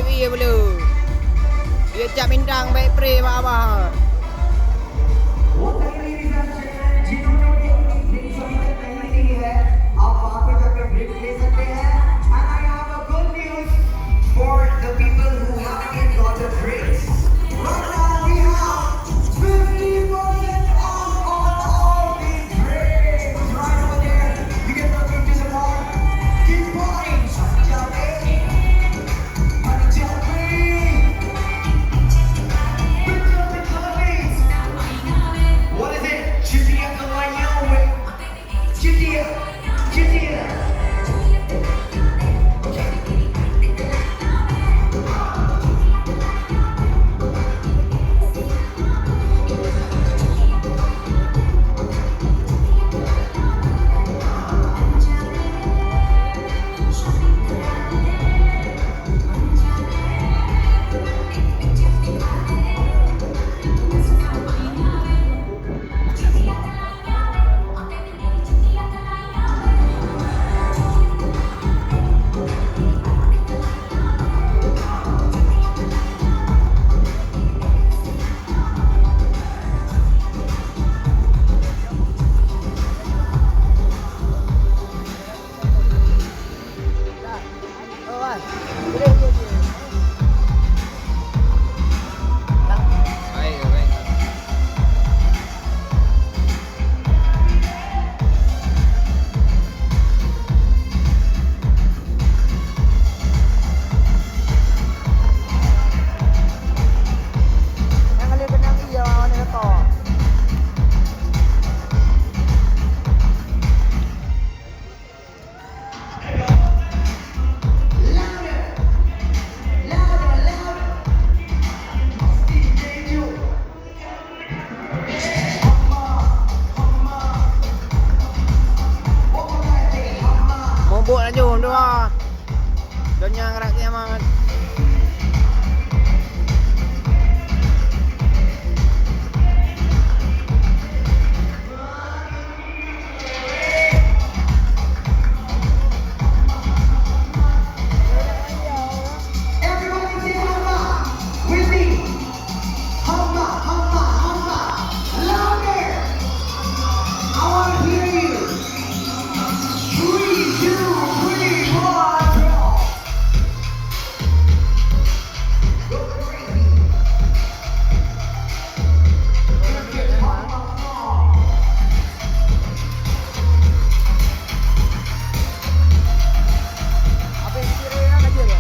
dia belum. Dia cap bintang baik pre abah. For the people who haven't yet got the drinks. Right now we have 50% off on all these drinks. Right over there. You can look into the bar. Keep buying. What is it? Chitia Kalayawe. Chitia. Mobok lah jom tu lah. Donya ngerak kiamat. Everybody say Humma with me. Humma. Louder. I want to hear you. 3, 2, 3, 1, go crazy. Apa yang kira yang aja ya?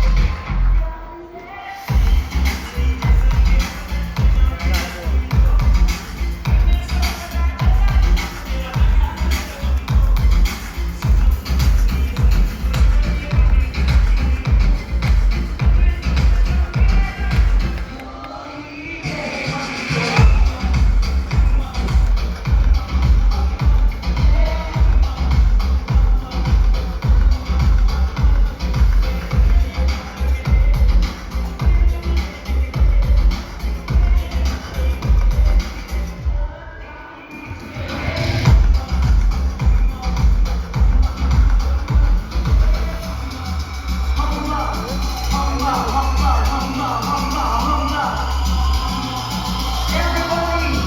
Everybody,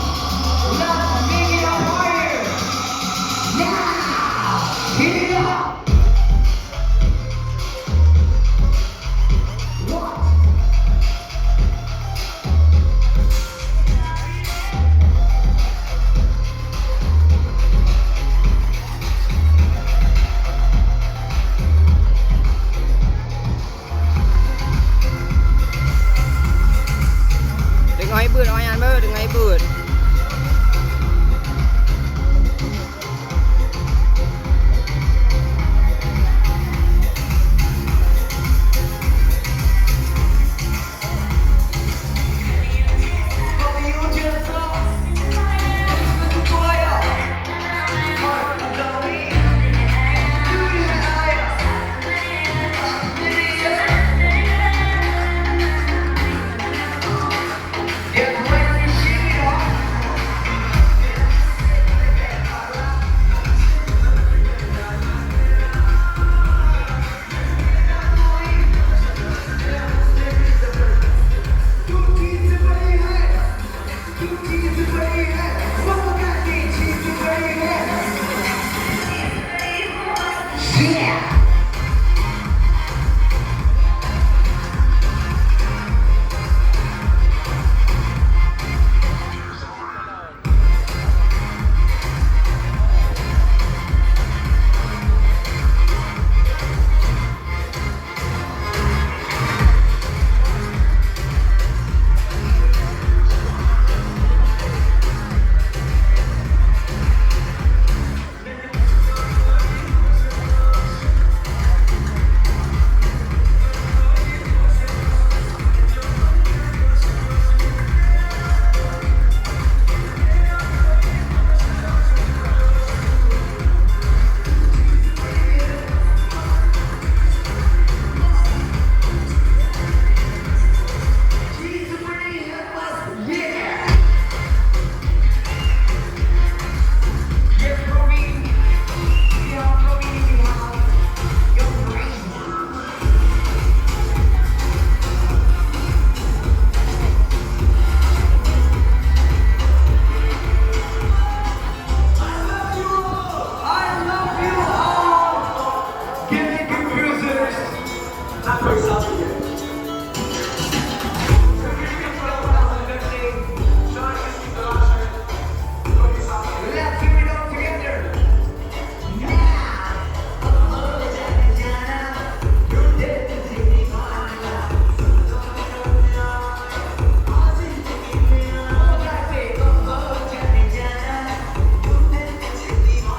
let's make it up higher. Now, hit it up. What? Dengar hibut orang yang ber, dengar hibut.